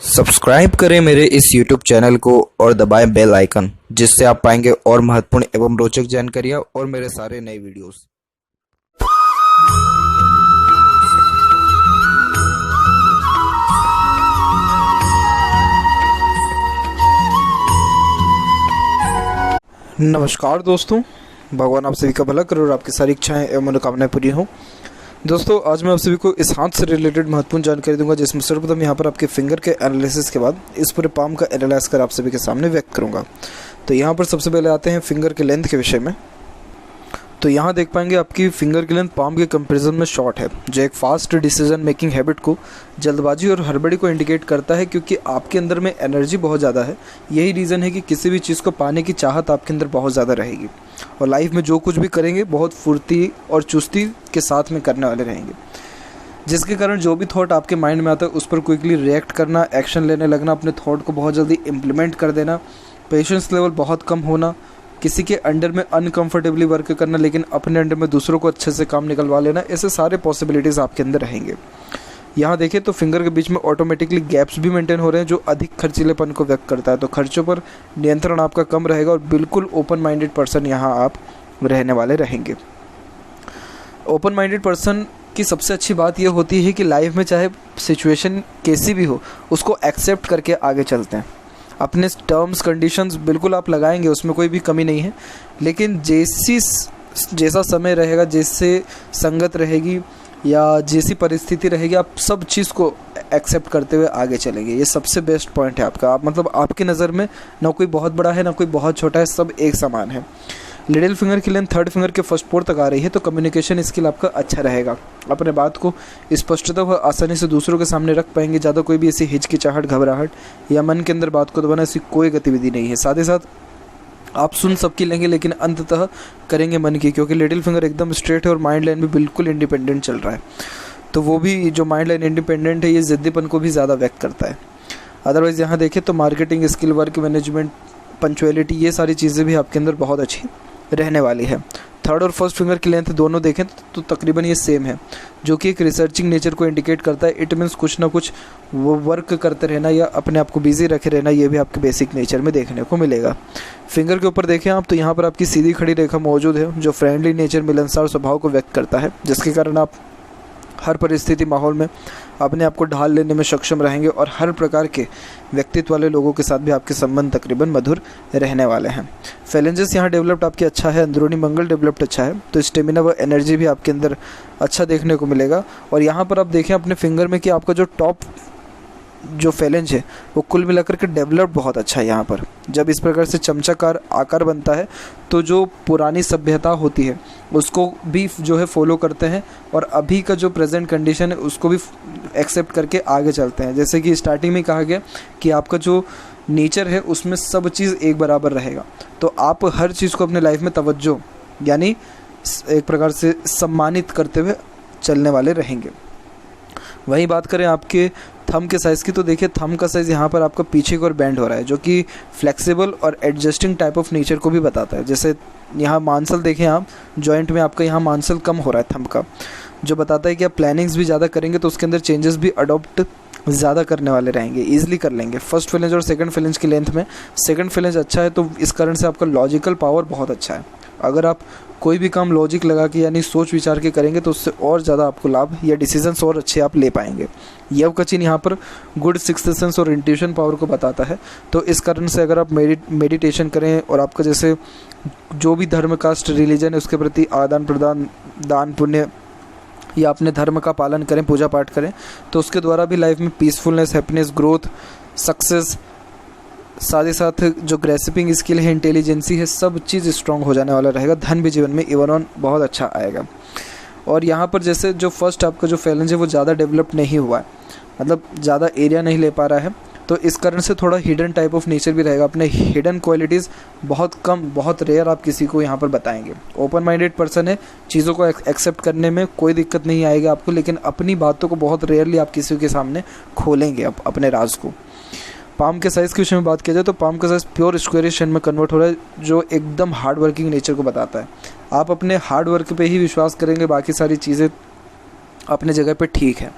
Subscribe करें मेरे इस YouTube चैनल को और दबाएं बेल आइकन, जिससे आप पाएंगे और महत्वपूर्ण एवं रोचक जानकारियाँ और मेरे सारे नए वीडियोस। नमस्कार दोस्तों, भगवान आप सभी का भला करे और आपकी सारी इच्छाएं एवं मनोकामनाएं पूरी हों। दोस्तों, आज मैं आप सभी को इस हाथ से रिलेटेड महत्वपूर्ण जानकारी दूंगा, जिसमें सर्वप्रथम यहाँ पर आपके फिंगर के एनालिसिस के बाद इस पूरे पाम का एनालाइज कर आप सभी के सामने व्यक्त करूंगा। तो यहाँ पर सबसे पहले आते हैं फिंगर के लेंथ के विषय में। तो यहाँ देख पाएंगे आपकी फिंगर की लेंथ पाम के कंपैरिजन में शॉर्ट है, जो एक फास्ट डिसीजन मेकिंग हैबिट को, जल्दबाजी और हड़बड़ी को इंडिकेट करता है, क्योंकि आपके अंदर में एनर्जी बहुत ज़्यादा है। यही रीज़न है कि किसी भी चीज़ को पाने की चाहत आपके अंदर बहुत ज़्यादा रहेगी और लाइफ में जो कुछ भी करेंगे बहुत फुर्ती और चुस्ती के साथ में करने वाले रहेंगे, जिसके कारण जो भी थॉट आपके माइंड में आता है उस पर क्विकली रिएक्ट करना, एक्शन लेने लगना, अपने थॉट को बहुत जल्दी इम्प्लीमेंट कर देना, पेशेंस लेवल बहुत कम होना, किसी के अंडर में अनकंफर्टेबली वर्क करना लेकिन अपने अंडर में दूसरों को अच्छे से काम निकलवा लेना, ऐसे सारे पॉसिबिलिटीज़ आपके अंदर रहेंगे। यहाँ देखें तो फिंगर के बीच में ऑटोमेटिकली गैप्स भी मेंटेन हो रहे हैं, जो अधिक खर्चीलेपन को व्यक्त करता है। तो खर्चों पर नियंत्रण आपका कम रहेगा और बिल्कुल ओपन माइंडेड पर्सन यहाँ आप रहने वाले रहेंगे। ओपन माइंडेड पर्सन की सबसे अच्छी बात यह होती है कि लाइफ में चाहे सिचुएशन कैसी भी हो, उसको एक्सेप्ट करके आगे चलते हैं। अपने टर्म्स कंडीशंस बिल्कुल आप लगाएंगे, उसमें कोई भी कमी नहीं है, लेकिन जैसा समय रहेगा, जैसे संगत रहेगी या जैसी परिस्थिति रहेगी, आप सब चीज़ को एक्सेप्ट करते हुए आगे चलेंगे। ये सबसे बेस्ट पॉइंट है आपका। आप मतलब आपकी नज़र में ना कोई बहुत बड़ा है ना कोई बहुत छोटा है, सब एक समान है। लिटिल फिंगर की लेंथ थर्ड फिंगर के फर्स्ट पोर तक आ रही है, तो कम्युनिकेशन स्किल आपका अच्छा रहेगा। अपने बात को स्पष्टता व आसानी से दूसरों के सामने रख पाएंगे। ज़्यादा कोई भी ऐसी हिचकिचाहट, घबराहट या मन के अंदर बात को दबाना, ऐसी कोई गतिविधि नहीं है। साथ ही साथ आप सुन सबकी लेंगे लेकिन अंततः करेंगे मन की, क्योंकि लिटिल फिंगर एकदम स्ट्रेट है और माइंड लाइन भी बिल्कुल इंडिपेंडेंट चल रहा है। तो वो भी जो माइंड लाइन इंडिपेंडेंट है, ये ज़िद्दीपन को भी ज़्यादा व्यक्त करता है। अदरवाइज़ यहाँ देखें तो marketing skill, work management, punctuality, ये सारी चीज़ें भी आपके अंदर बहुत अच्छी रहने वाली है। थर्ड और फर्स्ट फिंगर की लेंथ दोनों देखें तो तकरीबन ये सेम है, जो कि एक रिसर्चिंग नेचर को इंडिकेट करता है। इट मीन्स कुछ ना कुछ वो वर्क करते रहना या अपने आप को बिजी रखे रहना, ये भी आपके बेसिक नेचर में देखने को मिलेगा। फिंगर के ऊपर देखें आप तो यहाँ पर आपकी सीधी खड़ी रेखा मौजूद है, जो फ्रेंडली नेचर, मिलनसार स्वभाव को व्यक्त करता है, जिसके कारण आप हर परिस्थिति, माहौल में अपने आप को ढाल लेने में सक्षम रहेंगे और हर प्रकार के व्यक्तित्व वाले लोगों के साथ भी आपके संबंध तकरीबन मधुर रहने वाले हैं। फैलेंजेस यहाँ डेवलप्ड आपके अच्छा है, अंदरूनी मंगल डेवलप्ड अच्छा है, तो स्टेमिना व एनर्जी भी आपके अंदर अच्छा देखने को मिलेगा। और यहाँ पर आप देखें अपने फिंगर में कि आपका जो टॉप जो फैलेंज है वो कुल मिलाकर के डेवलप्ड बहुत अच्छा है। यहाँ पर जब इस प्रकार से चमचाकार आकार बनता है तो जो पुरानी सभ्यता होती है उसको भी जो है फॉलो करते हैं और अभी का जो प्रेजेंट कंडीशन है उसको भी एक्सेप्ट करके आगे चलते हैं। जैसे कि स्टार्टिंग में कहा गया कि आपका जो नेचर है उसमें सब चीज़ एक बराबर रहेगा, तो आप हर चीज़ को अपने लाइफ में तवज्जो यानी एक प्रकार से सम्मानित करते हुए चलने वाले रहेंगे। वहीं बात करें आपके थंब के साइज़ की, तो देखिए थंब का साइज़ यहाँ पर आपका पीछे की ओर बैंड हो रहा है, जो कि फ्लेक्सिबल और एडजस्टिंग टाइप ऑफ नेचर को भी बताता है। जैसे यहाँ मांसल देखें आप, जॉइंट में आपका यहाँ मांसल कम हो रहा है थंब का, जो बताता है कि आप प्लानिंग्स भी ज़्यादा करेंगे तो उसके अंदर चेंजेस भी अडॉप्ट ज़्यादा करने वाले रहेंगे, ईजिली कर लेंगे। फर्स्ट फिलेंज और सेकंड फिलेंज की लेंथ में सेकंड फिलेंज अच्छा है, तो इस कारण से आपका लॉजिकल पावर बहुत अच्छा है। अगर आप कोई भी काम लॉजिक लगा के यानी सोच विचार के करेंगे तो उससे और ज़्यादा आपको लाभ या डिसीजंस और अच्छे आप ले पाएंगे। यव का चिन्ह यहाँ पर गुड सिक्स्थ सेंस और इंट्यूशन पावर को बताता है, तो इस कारण से अगर आप मेडिटेशन करें और आपका जैसे जो भी धर्म, कास्ट, रिलीजन है उसके प्रति आदान प्रदान, दान पुण्य या अपने धर्म का पालन करें, पूजा पाठ करें, तो उसके द्वारा भी लाइफ में पीसफुलनेस, हैप्पीनेस, ग्रोथ, सक्सेस, साथ ही साथ जो ग्रेसिपिंग स्किल है, इंटेलिजेंसी है, सब चीज़ स्ट्रॉन्ग हो जाने वाला रहेगा। धन भी जीवन में इवन ऑन बहुत अच्छा आएगा। और यहाँ पर जैसे जो फर्स्ट आपका जो फैलेंज है वो ज़्यादा डेवलप नहीं हुआ है, मतलब ज़्यादा एरिया नहीं ले पा रहा है, तो इस कारण से थोड़ा हिडन टाइप ऑफ नेचर भी रहेगा। अपने हिडन क्वालिटीज़ बहुत कम, बहुत रेयर आप किसी को यहाँ पर बताएंगे। ओपन माइंडेड पर्सन है, चीज़ों को एक्सेप्ट करने में कोई दिक्कत नहीं आएगी आपको, लेकिन अपनी बातों को बहुत रेयरली आप किसी के सामने खोलेंगे अपने राज को। पाम के साइज़ के विषय में बात किया जाए तो पाम का साइज़ प्योर स्क्वायरिश शेप में कन्वर्ट हो रहा है, जो एकदम हार्ड वर्किंग नेचर को बताता है। आप अपने हार्ड वर्क पे ही विश्वास करेंगे, बाकी सारी चीज़ें अपने जगह पे ठीक है।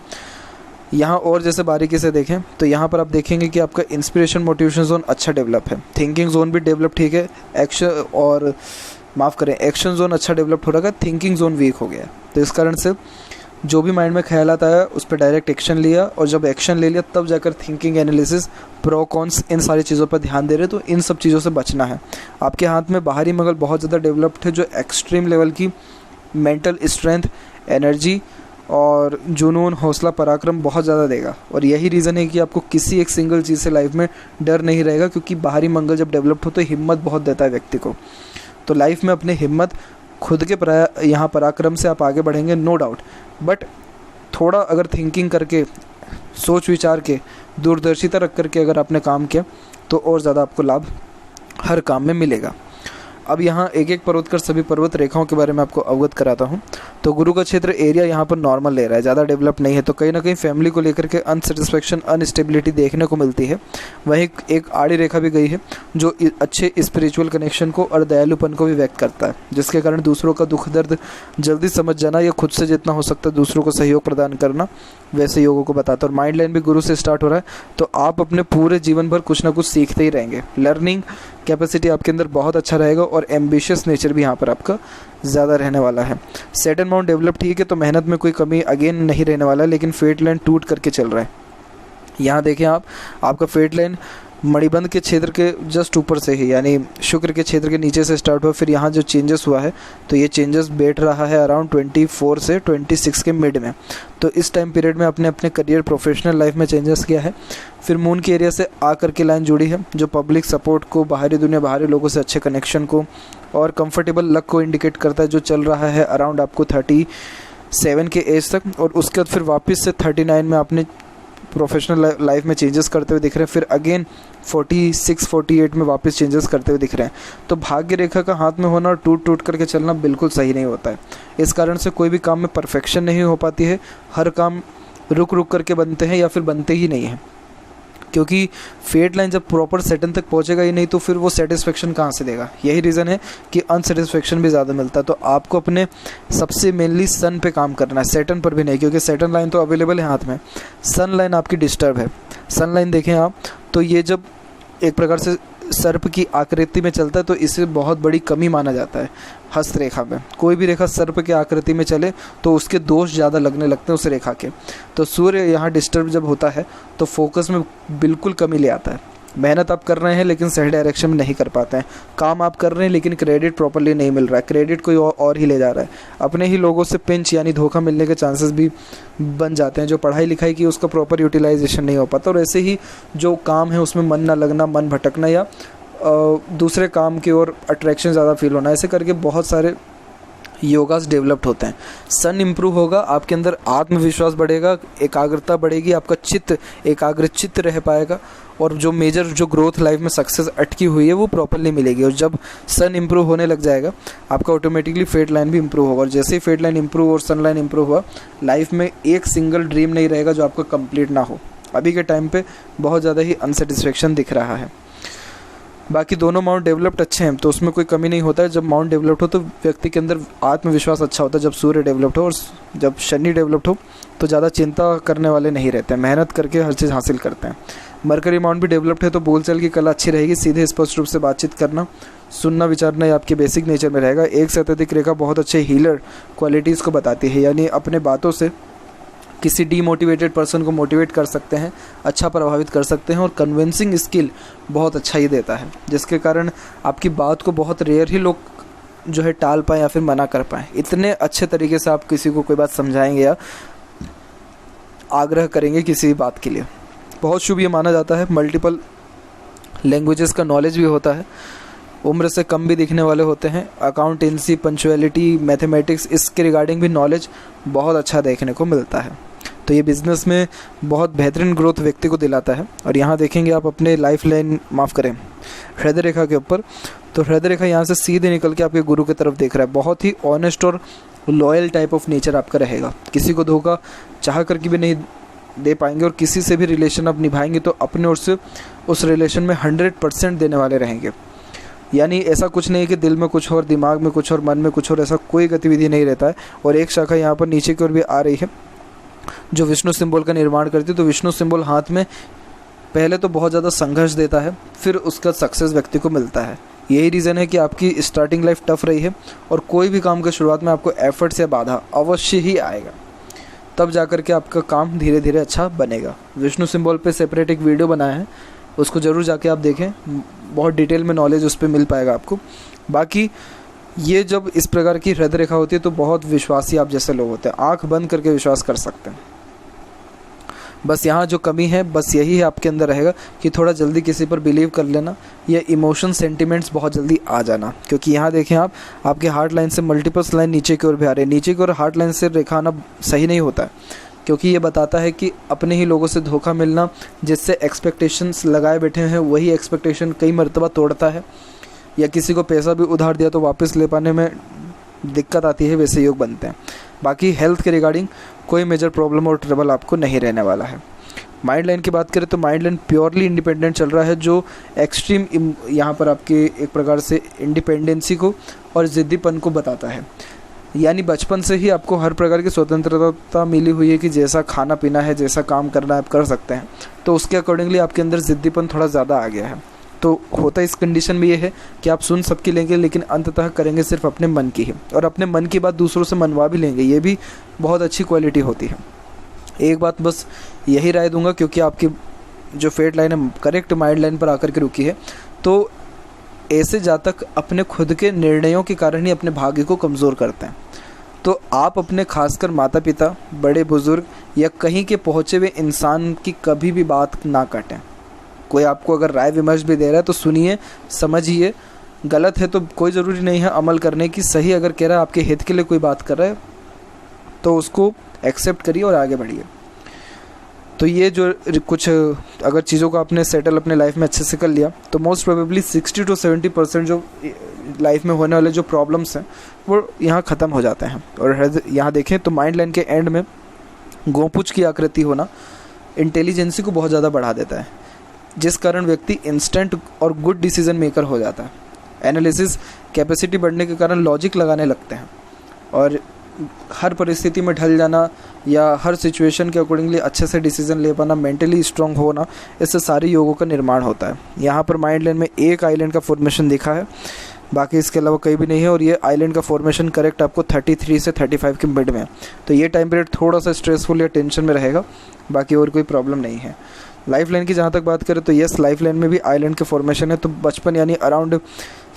यहाँ और जैसे बारीकी से देखें तो यहाँ पर आप देखेंगे कि आपका इंस्पिरेशन मोटिवेशन जोन अच्छा डेवलप है, थिंकिंग जोन भी डेवलप ठीक है, एक्शन जोन अच्छा डेवलप हो रहा है, थिंकिंग जोन वीक हो गया है। तो इस कारण से जो भी माइंड में ख्याल आया उस पर डायरेक्ट एक्शन लिया, और जब एक्शन ले लिया तब जाकर थिंकिंग, एनालिसिस, प्रो कॉन्स, इन सारी चीज़ों पर ध्यान दे रहे। तो इन सब चीज़ों से बचना है। आपके हाथ में बाहरी मंगल बहुत ज़्यादा डेवलप्ड है, जो एक्सट्रीम लेवल की मेंटल स्ट्रेंथ, एनर्जी और जुनून, हौसला, पराक्रम बहुत ज़्यादा देगा। और यही रीज़न है कि आपको किसी एक सिंगल चीज़ से लाइफ में डर नहीं रहेगा, क्योंकि बाहरी मंगल जब डेवलप्ड हो तो हिम्मत बहुत देता है व्यक्ति को। तो लाइफ में अपने हिम्मत, खुद के यहाँ पराक्रम से आप आगे बढ़ेंगे, नो डाउट। बट थोड़ा अगर थिंकिंग करके, सोच विचार के, दूरदर्शिता रख करके अगर आपने काम किया तो और ज़्यादा आपको लाभ हर काम में मिलेगा। अब यहाँ एक एक पर्वत कर सभी पर्वत रेखाओं के बारे में आपको अवगत कराता हूँ। तो गुरु का क्षेत्र एरिया यहाँ पर नॉर्मल ले रहा है, ज़्यादा डेवलप नहीं है। तो कहीं ना कहीं फैमिली को लेकर के अनसेटिस्फेक्शन, अनस्टेबिलिटी देखने को मिलती है। वहीं एक आड़ी रेखा भी गई है जो अच्छे स्पिरिचुअल कनेक्शन को और दयालुपन को भी व्यक्त करता है, जिसके कारण दूसरों का दुख दर्द जल्दी समझ जाना या खुद से जितना हो सकता है दूसरों को सहयोग प्रदान करना, वैसे योगों को बताता है। और माइंड लाइन भी गुरु से स्टार्ट हो रहा है, तो आप अपने पूरे जीवन भर कुछ ना कुछ सीखते ही रहेंगे। लर्निंग कैपेसिटी आपके अंदर बहुत अच्छा रहेगा, और एम्बिशियस नेचर भी यहाँ पर आपका ज़्यादा रहने वाला है। सैटर्न माउंट डेवलप ठीक है, तो मेहनत में कोई कमी अगेन नहीं रहने वाला है, लेकिन फेट लाइन टूट करके चल रहा है। यहाँ देखें आपका फेट लाइन मणिबंध के क्षेत्र के जस्ट ऊपर से ही, यानी शुक्र के क्षेत्र के नीचे से स्टार्ट हुआ। फिर यहाँ जो चेंजेस हुआ है तो ये चेंजेस बैठ रहा है अराउंड 24 से 26 के मिड में। तो इस टाइम पीरियड में आपने अपने करियर, प्रोफेशनल लाइफ में चेंजेस किया है। फिर मून के एरिया से आकर के लाइन जुड़ी है, जो पब्लिक सपोर्ट को, बाहरी दुनिया, बाहरी लोगों से अच्छे कनेक्शन को और कंफर्टेबल लक को इंडिकेट करता है, जो चल रहा है अराउंड आपको 37 के एज तक। और उसके बाद फिर वापस से 39 में आपने प्रोफेशनल लाइफ में चेंजेस करते हुए दिख रहे हैं। फिर अगेन 46-48 में वापस चेंजेस करते हुए दिख रहे हैं। तो भाग्य रेखा का हाथ में होना और टूट करके चलना बिल्कुल सही नहीं होता है। इस कारण से कोई भी काम में परफेक्शन नहीं हो पाती है। हर काम रुक करके बनते हैं या फिर बनते ही नहीं हैं, क्योंकि फेट लाइन जब प्रॉपर सैटर्न तक पहुंचेगा ही नहीं तो फिर वो सेटिस्फेक्शन कहाँ से देगा। यही रीज़न है कि अनसेटिस्फेक्शन भी ज़्यादा मिलता है। तो आपको अपने सबसे मेनली सन पे काम करना है, सैटर्न पर भी नहीं, क्योंकि सैटर्न लाइन तो अवेलेबल है हाथ में, सन लाइन आपकी डिस्टर्ब है। सन लाइन देखें आप, तो ये जब एक प्रकार से सर्प की आकृति में चलता है तो इसे बहुत बड़ी कमी माना जाता है। हस्त रेखा में कोई भी रेखा सर्प के आकृति में चले तो उसके दोष ज़्यादा लगने लगते हैं उस रेखा के। तो सूर्य यहाँ डिस्टर्ब जब होता है तो फोकस में बिल्कुल कमी ले आता है। मेहनत आप कर रहे हैं लेकिन सही डायरेक्शन में नहीं कर पाते हैं। काम आप कर रहे हैं लेकिन क्रेडिट प्रॉपर्ली नहीं मिल रहा है, क्रेडिट कोई और ही ले जा रहा है। अपने ही लोगों से पिंच यानी धोखा मिलने के चांसेस भी बन जाते हैं। जो पढ़ाई लिखाई की उसका प्रॉपर यूटिलाइजेशन नहीं हो पाता, और ऐसे ही जो काम है उसमें मन ना लगना, मन भटकना, या दूसरे काम की ओर अट्रैक्शन ज़्यादा फील होना, ऐसे करके बहुत सारे योगास डेवलप्ड होते हैं। सन इम्प्रूव होगा, आपके अंदर आत्मविश्वास बढ़ेगा, एकाग्रता बढ़ेगी, आपका चित्त एकाग्रचित्त रह पाएगा, और जो मेजर जो ग्रोथ लाइफ में सक्सेस अटकी हुई है वो प्रॉपरली मिलेगी। और जब सन इम्प्रूव होने लग जाएगा आपका ऑटोमेटिकली फेट लाइन भी इम्प्रूव होगा। और जैसे ही फेट लाइन इम्प्रूव और सन लाइन इम्प्रूव हुआ, लाइफ में एक सिंगल ड्रीम नहीं रहेगा जो आपका कंप्लीट ना हो। अभी के टाइम पे बहुत ज़्यादा ही अनसेटिस्फेक्शन दिख रहा है। बाकी दोनों माउंट डेवलप्ड अच्छे हैं तो उसमें कोई कमी नहीं होता है। जब माउंट डेवलप्ड हो तो व्यक्ति के अंदर आत्मविश्वास अच्छा होता है। जब सूर्य डेवलप्ड हो और जब शनि डेवलप्ड हो तो ज़्यादा चिंता करने वाले नहीं रहते हैं, मेहनत करके हर चीज़ हासिल करते हैं। मरकरी माउंट भी डेवलप्ड है तो बोलचाल की कला अच्छी रहेगी, सीधे स्पष्ट रूप से बातचीत करना, सुनना, विचारना ये आपके बेसिक नेचर में रहेगा। एक से अत्यधिक रेखा बहुत अच्छे हीलर क्वालिटीज़ को बताती है, यानी अपने बातों से किसी डीमोटिवेटेड पर्सन को मोटिवेट कर सकते हैं, अच्छा प्रभावित कर सकते हैं, और कन्विंसिंग स्किल बहुत अच्छा ही देता है, जिसके कारण आपकी बात को बहुत रेयर ही लोग जो है टाल पाएँ या फिर मना कर पाएँ। इतने अच्छे तरीके से आप किसी को कोई बात समझाएंगे या आग्रह करेंगे किसी भी बात के लिए। बहुत शुभ ये माना जाता है। मल्टीपल लैंग्वेजेस का नॉलेज भी होता है, उम्र से कम भी दिखने वाले होते हैं। अकाउंटेंसी, पंचुअलिटी, मैथमेटिक्स, इसके रिगार्डिंग भी नॉलेज बहुत अच्छा देखने को मिलता है। तो ये बिज़नेस में बहुत बेहतरीन ग्रोथ व्यक्ति को दिलाता है। और यहाँ देखेंगे आप अपने लाइफ लाइन, माफ़ करें, हृदय रेखा के ऊपर, तो हृदय रेखा यहाँ से सीधे निकल के आपके गुरु की तरफ देख रहा है। बहुत ही ऑनेस्ट और लॉयल टाइप ऑफ नेचर आपका रहेगा। किसी को धोखा चाह करके भी नहीं दे पाएंगे, और किसी से भी रिलेशन आप निभाएंगे तो अपने ओर से उस रिलेशन में 100% देने वाले रहेंगे। यानी ऐसा कुछ नहीं कि दिल में कुछ और, दिमाग में कुछ और, मन में कुछ और, ऐसा कोई गतिविधि नहीं रहता है। और एक शाखा यहाँ पर नीचे की ओर भी आ रही है जो विष्णु सिंबल का निर्माण करती है। तो विष्णु सिंबल हाथ में पहले तो बहुत ज़्यादा संघर्ष देता है, फिर उसका सक्सेस व्यक्ति को मिलता है। यही रीज़न है कि आपकी स्टार्टिंग लाइफ टफ रही है और कोई भी काम की शुरुआत में आपको एफर्ट्स या बाधा अवश्य ही आएगा, तब जाकर के आपका काम धीरे धीरे अच्छा बनेगा। विष्णु सिंबल पे सेपरेट एक वीडियो बनाया है, उसको ज़रूर जाके आप देखें, बहुत डिटेल में नॉलेज उस पर मिल पाएगा आपको। बाकी ये जब इस प्रकार की हृदय रेखा होती है तो बहुत विश्वासी आप जैसे लोग होते हैं, आंख बंद करके विश्वास कर सकते हैं। बस यहाँ जो कमी है बस यही है आपके अंदर रहेगा कि थोड़ा जल्दी किसी पर बिलीव कर लेना या इमोशन सेंटिमेंट्स बहुत जल्दी आ जाना। क्योंकि यहाँ देखें आप, आपके हार्ट लाइन से मल्टीपल्स लाइन नीचे की ओर भी आ रहे हैं। नीचे की ओर हार्ट लाइन से रेखा आना सही नहीं होता है, क्योंकि ये बताता है कि अपने ही लोगों से धोखा मिलना, जिससे एक्सपेक्टेशंस लगाए बैठे हैं वही एक्सपेक्टेशन कई मरतबा तोड़ता है, या किसी को पैसा भी उधार दिया तो वापस ले पाने में दिक्कत आती है, वैसे योग बनते हैं। बाकी हेल्थ के रिगार्डिंग कोई मेजर प्रॉब्लम और ट्रबल आपको नहीं रहने वाला है। माइंड लाइन की बात करें तो माइंड लाइन प्योरली इंडिपेंडेंट चल रहा है, जो एक्सट्रीम यहाँ पर आपके एक प्रकार से इंडिपेंडेंसी को और ज़िद्दीपन को बताता है। यानी बचपन से ही आपको हर प्रकार की स्वतंत्रता मिली हुई है कि जैसा खाना पीना है, जैसा काम करना है आप कर सकते हैं। तो उसके अकॉर्डिंगली आपके अंदर ज़िद्दीपन थोड़ा ज़्यादा आ गया है। तो होता इस कंडीशन में ये है कि आप सुन सबकी लेंगे, लेकिन अंततः करेंगे सिर्फ अपने मन की ही, और अपने मन की बात दूसरों से मनवा भी लेंगे। ये भी बहुत अच्छी क्वालिटी होती है। एक बात बस यही राय दूंगा, क्योंकि आपकी जो फेट लाइन है करेक्ट माइंड लाइन पर आकर के रुकी है, तो ऐसे जातक अपने खुद के निर्णयों के कारण ही अपने भाग्य को कमज़ोर करते हैं। तो आप अपने खासकर माता पिता, बड़े बुजुर्ग या कहीं के पहुँचे हुए इंसान की कभी भी बात ना काटें। कोई आपको अगर राय विमर्श भी दे रहा है तो सुनिए, समझिए, गलत है तो कोई ज़रूरी नहीं है अमल करने की, सही अगर कह रहा है आपके हित के लिए कोई बात कर रहा है तो उसको एक्सेप्ट करिए और आगे बढ़िए। तो ये जो कुछ अगर चीज़ों को आपने सेटल अपने लाइफ में अच्छे से कर लिया तो मोस्ट प्रोबेबली 60 to 70% जो लाइफ में होने वाले जो प्रॉब्लम्स हैं वो यहाँ ख़त्म हो जाते हैं। और यहाँ देखें तो माइंड लाइन के एंड में गोपूछ की आकृति होना इंटेलिजेंसी को बहुत ज़्यादा बढ़ा देता है, जिस कारण व्यक्ति इंस्टेंट और गुड डिसीजन मेकर हो जाता है। एनालिसिस कैपेसिटी बढ़ने के कारण लॉजिक लगाने लगते हैं, और हर परिस्थिति में ढल जाना या हर सिचुएशन के अकॉर्डिंगली अच्छे से डिसीजन ले पाना, मेंटली स्ट्रांग होना, इससे सारे योगों का निर्माण होता है। यहाँ पर माइंड लाइन में एक आइलैंड का फॉर्मेशन दिखा है, बाकी इसके अलावा कहीं भी नहीं है। और ये आइलैंड का फॉर्मेशन करेक्ट आपको 33 से 35 के मिड में है। तो ये टाइम पीरियड थोड़ा सा स्ट्रेसफुल या टेंशन में रहेगा, बाकी और कोई प्रॉब्लम नहीं है। लाइफ लाइन की जहाँ तक बात करें तो यस, लाइफ लाइन में भी आइलैंड के फॉर्मेशन है। तो बचपन यानी अराउंड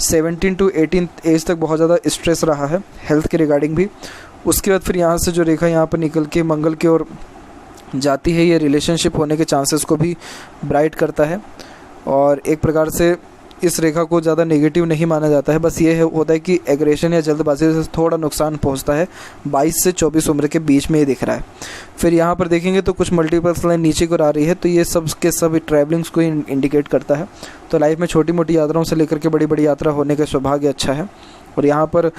17 to 18 एज तक बहुत ज़्यादा स्ट्रेस रहा है हेल्थ के रिगार्डिंग भी। उसके बाद फिर यहाँ से जो रेखा यहाँ पर निकल के मंगल की ओर जाती है, ये रिलेशनशिप होने के चांसेस को भी ब्राइट करता है। और एक प्रकार से इस रेखा को ज़्यादा नेगेटिव नहीं माना जाता है, बस ये होता है कि एग्रेशन या जल्दबाजी से थोड़ा नुकसान पहुंचता है। 22 से 24 उम्र के बीच में ये दिख रहा है। फिर यहाँ पर देखेंगे तो कुछ मल्टीपल्स लाइन नीचे को आ रही है, तो ये सब के सब ट्रैवलिंग्स को इंडिकेट करता है। तो लाइफ में छोटी मोटी यात्राओं से लेकर के बड़ी बड़ी यात्रा होने का सौभाग्य अच्छा है। और यहाँ पर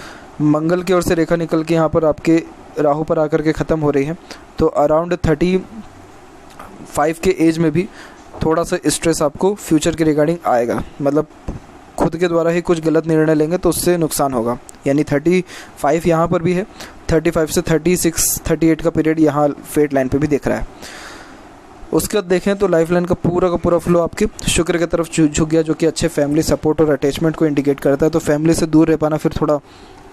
मंगल की ओर से रेखा निकल के यहाँ पर आपके राहु पर आकर के ख़त्म हो रही है। तो अराउंड 35 के एज में भी थोड़ा सा स्ट्रेस आपको फ्यूचर के रिगार्डिंग आएगा, मतलब खुद के द्वारा ही कुछ गलत निर्णय लेंगे तो उससे नुकसान होगा। यानी 35 यहाँ पर भी है, 35 से 36-38 का पीरियड यहाँ फेट लाइन पे भी दिख रहा है। उसके बाद देखें तो लाइफ लाइन का पूरा फ्लो आपके शुक्र की तरफ झुक गया, जो कि अच्छे फैमिली सपोर्ट और अटैचमेंट को इंडिकेट करता है। तो फैमिली से दूर रह पाना फिर थोड़ा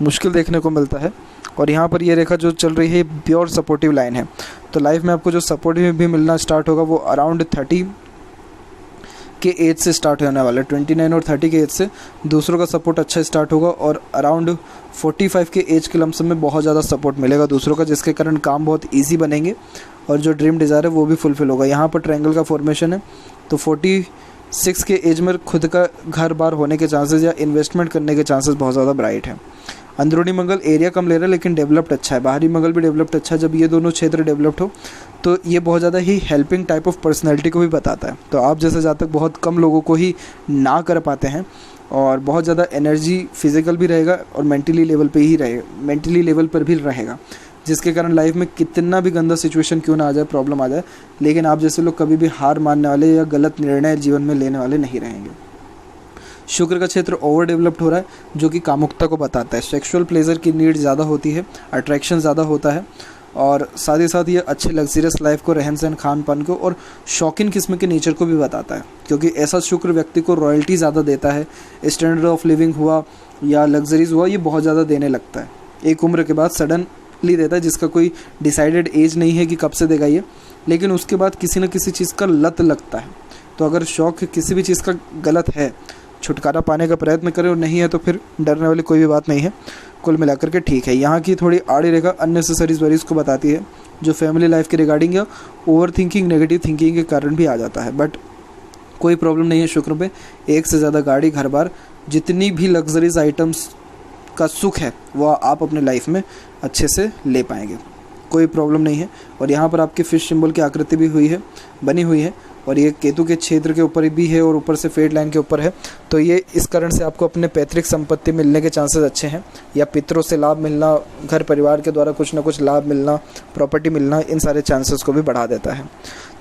मुश्किल देखने को मिलता है। और यहाँ पर ये रेखा जो चल रही है प्योर सपोर्टिव लाइन है। तो लाइफ में आपको जो सपोर्टिव भी मिलना स्टार्ट होगा वो अराउंड 30 के एज से स्टार्ट होने वाला है। 29 और 30 के एज से दूसरों का सपोर्ट अच्छा स्टार्ट होगा, और अराउंड 45 के एज के लमसम में बहुत ज़्यादा सपोर्ट मिलेगा दूसरों का, जिसके कारण काम बहुत ईजी बनेंगे और जो ड्रीम डिज़ायर है वो भी फुलफिल होगा। यहाँ पर ट्रायंगल का फॉर्मेशन है, तो 46 के एज में खुद का घर बार होने के चांसेस या इन्वेस्टमेंट करने के चांसेस बहुत ज़्यादा ब्राइट है। अंदरूनी मंगल एरिया कम ले रहा है लेकिन डेवलप्ड अच्छा है, बाहरी मंगल भी डेवलप्ड अच्छा है। जब ये दोनों क्षेत्र डेवलप्ड हो तो ये बहुत ज़्यादा ही हेल्पिंग टाइप ऑफ पर्सनैलिटी को भी बताता है। तो आप जैसे जातक बहुत कम लोगों को ही ना कर पाते हैं, और बहुत ज़्यादा एनर्जी फिजिकल भी रहेगा और मेंटली लेवल पर भी रहेगा, जिसके कारण लाइफ में कितना भी गंदा सिचुएशन क्यों ना आ जाए, प्रॉब्लम आ जाए, लेकिन आप जैसे लोग कभी भी हार मानने वाले या गलत निर्णय जीवन में लेने वाले नहीं रहेंगे। शुक्र का क्षेत्र ओवर डेवलप्ड हो रहा है, जो कि कामुकता को बताता है। सेक्सुअल प्लेजर की नीड ज़्यादा होती है, अट्रैक्शन ज़्यादा होता है, और साथ ही साथ ये अच्छे लग्जरियस लाइफ को, रहन सहन, खान पान को और शौकीन किस्म के नेचर को भी बताता है, क्योंकि ऐसा शुक्र व्यक्ति को रॉयल्टी ज़्यादा देता है। स्टैंडर्ड ऑफ लिविंग हुआ या लग्जरीज हुआ, ये बहुत ज़्यादा देने लगता है एक उम्र के बाद, सडनली देता है, जिसका कोई डिसाइडेड एज नहीं है कि कब से देगा ये, लेकिन उसके बाद किसी न किसी चीज़ का लत लगता है। तो अगर शौक़ किसी भी चीज़ का गलत है, छुटकारा पाने का प्रयत्न करें, और नहीं है तो फिर डरने वाली कोई भी बात नहीं है। कुल मिलाकर के ठीक है। यहाँ की थोड़ी आड़ी रेखा अननेसेसरीज वरीज को बताती है, जो फैमिली लाइफ के रिगार्डिंग या ओवर थिंकिंग, नेगेटिव थिंकिंग के कारण भी आ जाता है। बट कोई प्रॉब्लम नहीं है शुक्र पे। एक से ज़्यादा गाड़ी, घर बार, जितनी भी लग्जरीज आइटम्स का सुख है वो आप अपने लाइफ में अच्छे से ले पाएंगे, कोई प्रॉब्लम नहीं है। और यहाँ पर आपके फिश सिंबल की आकृति भी बनी हुई है, और ये केतु के क्षेत्र के ऊपर भी है और ऊपर से फेड लाइन के ऊपर है। तो ये इस कारण से आपको अपने पैतृक संपत्ति मिलने के चांसेस अच्छे हैं, या पितरों से लाभ मिलना, घर परिवार के द्वारा कुछ ना कुछ लाभ मिलना, प्रॉपर्टी मिलना, इन सारे चांसेस को भी बढ़ा देता है।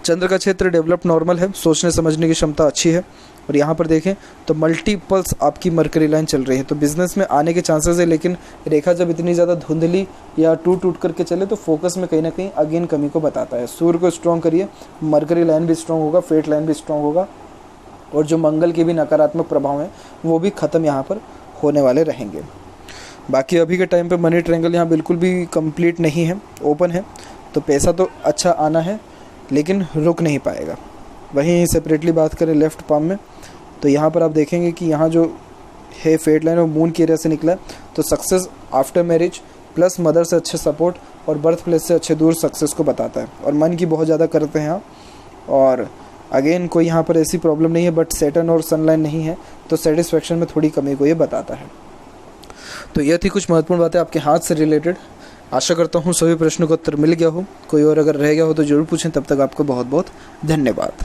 चंद्र का क्षेत्र डेवलप नॉर्मल है, सोचने समझने की क्षमता अच्छी है। और यहाँ पर देखें तो मल्टीपल्स आपकी मरकरी लाइन चल रही है, तो बिजनेस में आने के चांसेस है, लेकिन रेखा जब इतनी ज़्यादा धुंधली या टूट करके चले तो फोकस में कहीं ना कहीं अगेन कमी को बताता है। सूर्य को स्ट्रॉन्ग करिए, मरकरी लाइन भी स्ट्रॉन्ग होगा, फेट लाइन भी स्ट्रॉन्ग होगा, और जो मंगल के भी नकारात्मक प्रभाव हैं वो भी ख़त्म यहाँ पर होने वाले रहेंगे। बाकी अभी के टाइम पे मनी ट्रायंगल यहाँ बिल्कुल भी कंप्लीट नहीं है, ओपन है, तो पैसा तो अच्छा आना है लेकिन रुक नहीं पाएगा। वहीं सेपरेटली बात करें लेफ़्ट पाम में, तो यहाँ पर आप देखेंगे कि यहाँ जो है फेट लाइन और मून की एरिया से निकला है, तो success after marriage plus mother से अच्छे सपोर्ट और बर्थ प्लेस से अच्छे दूर सक्सेस को बताता है। और मन की बहुत ज़्यादा करते हैं यहाँ, और अगेन कोई यहाँ पर ऐसी प्रॉब्लम नहीं है, बट सैटर्न और सनलाइन नहीं है, तो सेटिस्फेक्शन में थोड़ी कमी को ये बताता है। तो ये थी कुछ महत्वपूर्ण बातें आपके हाथ से रिलेटेड। आशा करता हूँ सभी प्रश्नों का उत्तर मिल गया हो। कोई और अगर रह गया हो तो ज़रूर पूछें। तब तक आपको बहुत बहुत धन्यवाद।